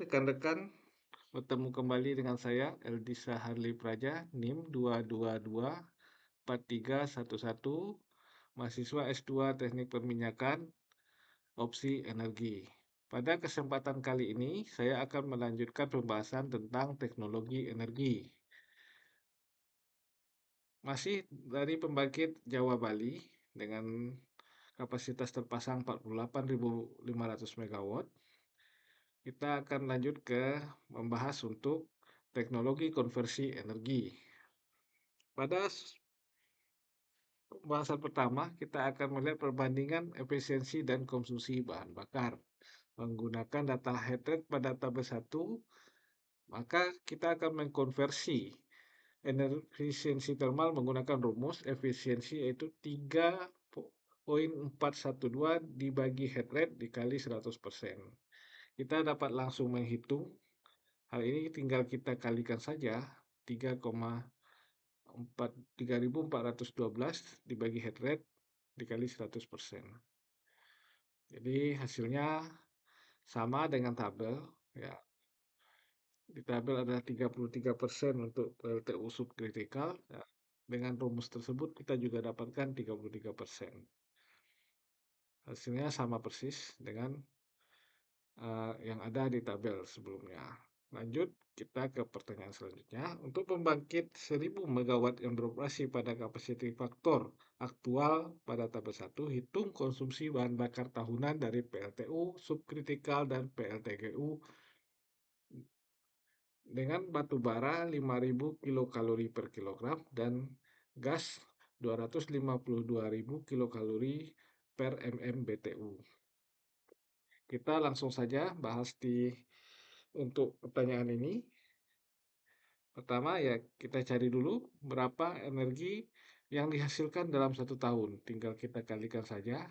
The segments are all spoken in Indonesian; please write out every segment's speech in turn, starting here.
rekan-rekan, bertemu kembali dengan saya Eldisa Harley Praja, NIM 2224311, mahasiswa S2 Teknik Perminyakan, opsi energi. Pada kesempatan kali ini, saya akan melanjutkan pembahasan tentang teknologi energi. Masih dari pembangkit Jawa Bali dengan kapasitas terpasang 48.500 MW, kita akan lanjut ke membahas untuk teknologi konversi energi. Pada pembahasan pertama, kita akan melihat perbandingan efisiensi dan konsumsi bahan bakar. Menggunakan data heat rate pada tabel 1, maka kita akan mengkonversi efisiensi thermal menggunakan rumus efisiensi yaitu 3,412 dibagi heat rate dikali 100%. Kita dapat langsung menghitung. Hal ini tinggal kita kalikan saja 3.412 dibagi heat rate dikali 100%. Jadi hasilnya sama dengan tabel, ya. Di tabel ada 33% untuk PLTU subkritikal, ya. Dengan rumus tersebut kita juga dapatkan 33%. Hasilnya sama persis dengan yang ada di tabel sebelumnya. Lanjut, kita ke pertanyaan selanjutnya. Untuk pembangkit 1000 MW yang beroperasi pada kapasitas faktor aktual pada tabel 1, hitung konsumsi bahan bakar tahunan dari PLTU, subkritikal, dan PLTGU dengan batu bara 5.000 kilokalori per kilogram dan gas 252.000 kilokalori per MMBTU. Kita langsung saja bahas untuk pertanyaan ini. Pertama ya kita cari dulu berapa energi yang dihasilkan dalam 1 tahun. Tinggal kita kalikan saja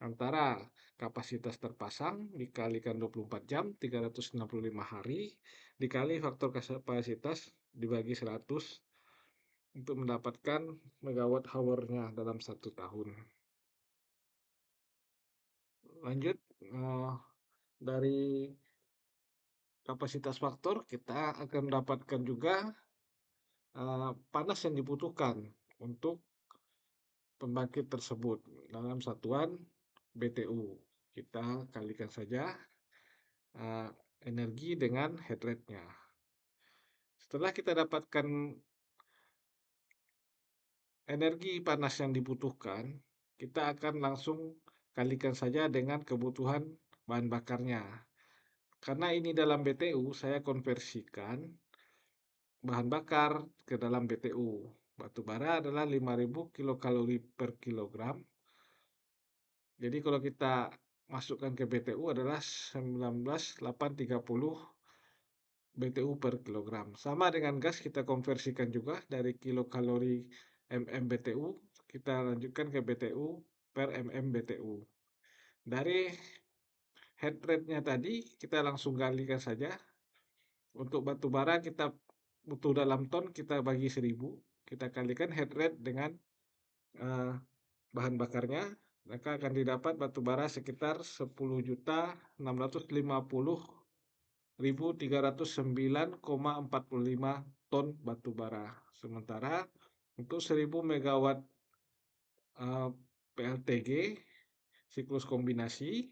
antara kapasitas terpasang dikalikan 24 jam, 365 hari, dikali faktor kapasitas dibagi 100 untuk mendapatkan megawatt hour-nya dalam 1 tahun. Lanjut, dari kapasitas faktor kita akan mendapatkan juga panas yang dibutuhkan untuk pembangkit tersebut dalam satuan BTU. Kita kalikan saja energi dengan heat rate-nya. Setelah kita dapatkan energi panas yang dibutuhkan, kita akan langsung kalikan saja dengan kebutuhan bahan bakarnya. Karena ini dalam BTU, saya konversikan bahan bakar ke dalam BTU. Batu bara adalah 5.000 kilokalori per kilogram. Jadi kalau kita masukkan ke BTU adalah 19.830 BTU per kilogram. Sama dengan gas kita konversikan juga dari kilokalori MMBTU, kita lanjutkan ke BTU per MMBTU. Dari heat rate-nya tadi kita langsung kalikan saja. Untuk batu bara kita butuh dalam ton, kita bagi 1000, kita kalikan heat rate dengan bahan bakarnya, maka akan didapat batu bara sekitar 10.650.309,45 ton batu bara. Sementara untuk 1000 megawatt PLTG siklus kombinasi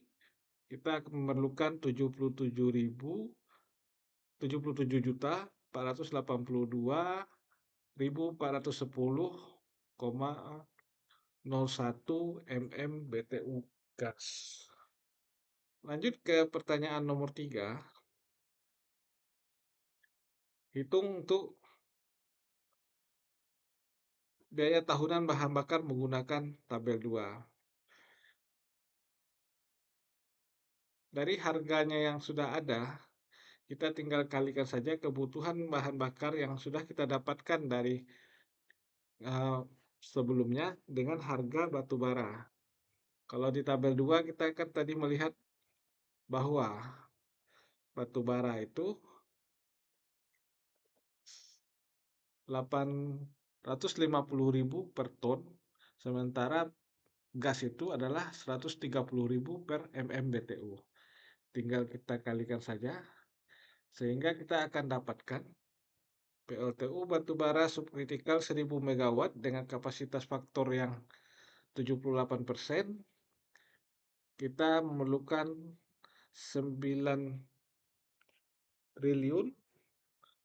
kita memerlukan 77.482.410,01 MMBTU gas. Lanjut ke pertanyaan nomor 3. Hitung untuk biaya tahunan bahan bakar menggunakan tabel 2. Dari harganya yang sudah ada, kita tinggal kalikan saja kebutuhan bahan bakar yang sudah kita dapatkan dari sebelumnya dengan harga batu bara. Kalau di tabel 2 kita kan tadi melihat bahwa batu bara itu 850.000 per ton, sementara gas itu adalah 130.000 per MMBTU. Tinggal kita kalikan saja Sehingga kita akan dapatkan PLTU batubara subkritikal 1000 megawatt dengan kapasitas faktor yang 78%, kita memerlukan 9 triliun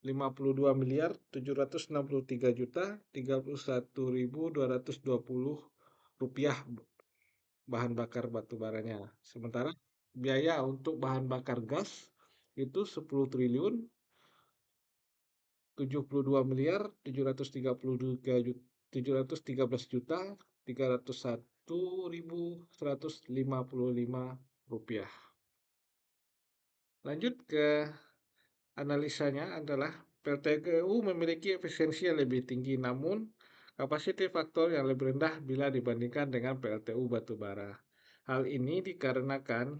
52 miliar 763 juta 31.220 rupiah bahan bakar batu baranya. Sementara biaya untuk bahan bakar gas itu 10 triliun 732 miliar 713 juta 301.155 rupiah. Lanjut ke analisanya adalah PLTGU memiliki efisiensi yang lebih tinggi, namun kapasiti faktor yang lebih rendah bila dibandingkan dengan PLTU batubara. Hal ini dikarenakan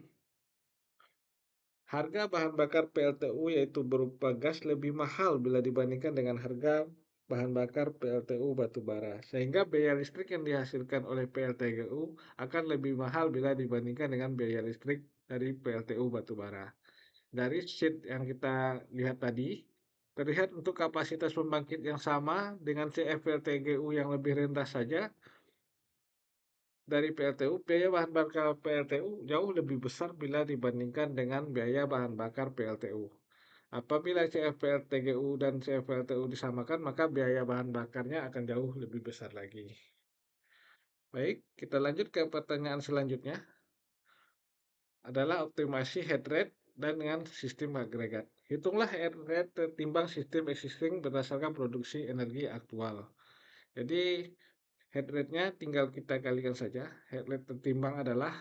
harga bahan bakar PLTU yaitu berupa gas lebih mahal bila dibandingkan dengan harga bahan bakar PLTU batubara, sehingga biaya listrik yang dihasilkan oleh PLTGU akan lebih mahal bila dibandingkan dengan biaya listrik dari PLTU batubara. Dari sheet yang kita lihat tadi, terlihat untuk kapasitas pembangkit yang sama dengan CFLTGU yang lebih rendah saja dari PLTU, biaya bahan bakar PLTU jauh lebih besar bila dibandingkan dengan biaya bahan bakar PLTU. Apabila CFLTGU dan CFLTU disamakan, maka biaya bahan bakarnya akan jauh lebih besar lagi. Baik, kita lanjut ke pertanyaan selanjutnya. Adalah optimasi head rate dan dengan sistem agregat. Hitunglah head rate tertimbang sistem existing berdasarkan produksi energi aktual. Jadi head rate-nya tinggal kita kalikan saja. Head rate tertimbang adalah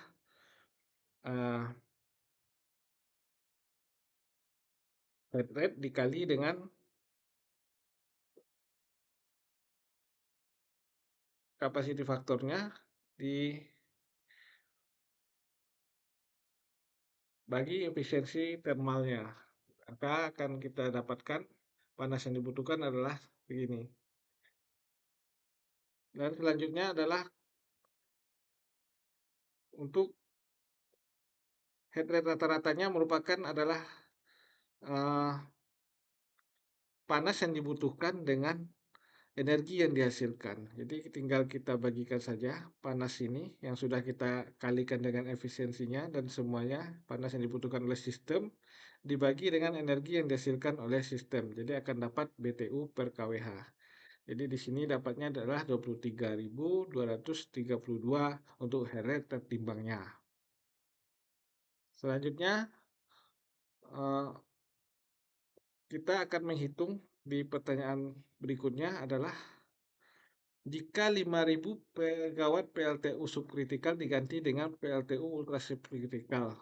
uh, head rate dikali dengan capacity faktornya dibagi efisiensi thermalnya. Maka akan kita dapatkan panas yang dibutuhkan adalah begini. Dan selanjutnya adalah untuk head rate rata-ratanya merupakan adalah panas yang dibutuhkan dengan energi yang dihasilkan. Jadi tinggal kita bagikan saja panas ini yang sudah kita kalikan dengan efisiensinya dan semuanya panas yang dibutuhkan oleh sistem dibagi dengan energi yang dihasilkan oleh sistem. Jadi akan dapat BTU per kWh. Jadi di sini dapatnya adalah 23.232 untuk head rate tertimbangnya. Selanjutnya kita akan menghitung di pertanyaan berikutnya adalah jika 5.000 megawatt PLTU subkritikal diganti dengan PLTU ultra subkritikal,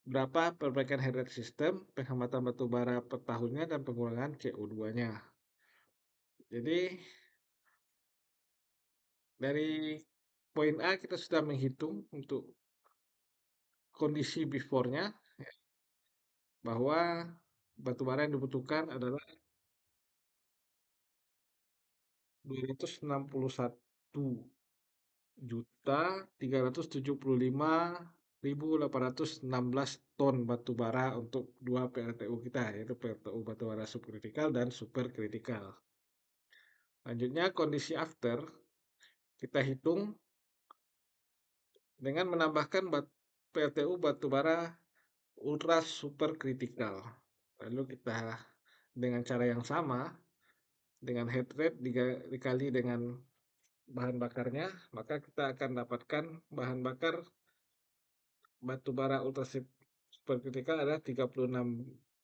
berapa perbaikan head rate sistem, penghematan batu bara per tahunnya, dan pengurangan CO2-nya. Jadi dari poin A kita sudah menghitung untuk kondisi before-nya bahwa batu bara yang dibutuhkan adalah 261.375.816 ton batu bara untuk dua PLTU kita, yaitu PLTU batu bara subkritikal dan superkritikal. Lanjutnya kondisi after kita hitung dengan menambahkan PLTU batu bara ultra superkritikal. Lalu kita dengan cara yang sama dengan head rate dikali dengan bahan bakarnya, maka kita akan dapatkan bahan bakar batu bara ultra superkritikal adalah 36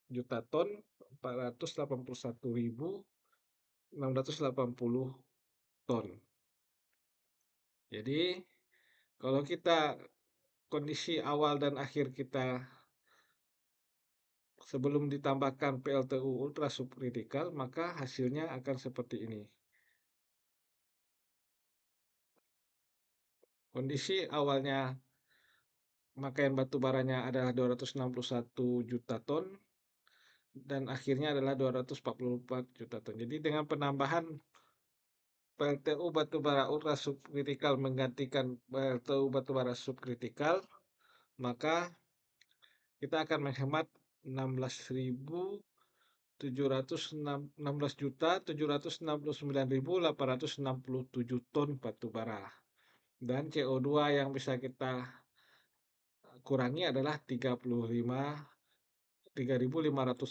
juta ton 481.680 ton. Jadi kalau kita kondisi awal dan akhir kita sebelum ditambahkan PLTU ultra subkritikal, maka hasilnya akan seperti ini. Kondisi awalnya pemakaian batu baranya adalah 261 juta ton dan akhirnya adalah 244 juta ton. Jadi dengan penambahan PLTU batubara ultra subkritikal menggantikan PLTU batubara subkritikal, maka kita akan menghemat 16.769.867 ton batu bara. Dan CO2 yang bisa kita kurangi adalah 3.500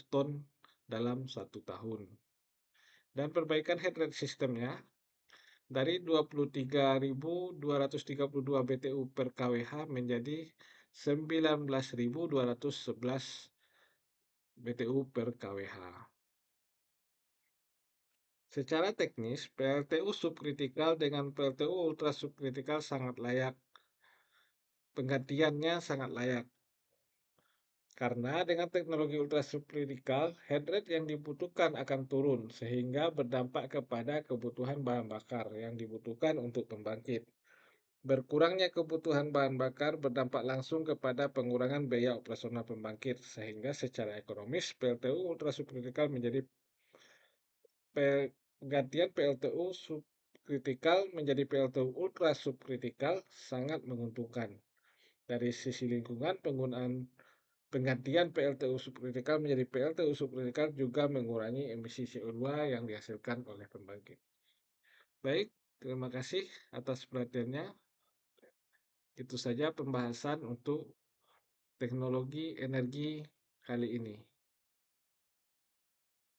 ton dalam 1 tahun. Dan perbaikan head rate sistemnya dari 23.232 BTU per kWh menjadi 19.211 BTU per kWh. Secara teknis, PLTU subkritikal dengan PLTU ultra subkritikal sangat layak. Penggantiannya sangat layak. Karena dengan teknologi ultra subkritikal, head rate yang dibutuhkan akan turun sehingga berdampak kepada kebutuhan bahan bakar yang dibutuhkan untuk pembangkit. Berkurangnya kebutuhan bahan bakar berdampak langsung kepada pengurangan biaya operasional pembangkit sehingga secara ekonomis PLTU ultra subkritikal menjadi penggantian PLTU subkritikal menjadi PLTU ultra subkritikal sangat menguntungkan. Dari sisi lingkungan, penggantian PLTU subkritikal menjadi PLTU subkritikal juga mengurangi emisi CO2 yang dihasilkan oleh pembangkit. Baik, terima kasih atas perhatiannya. Itu saja pembahasan untuk teknologi energi kali ini.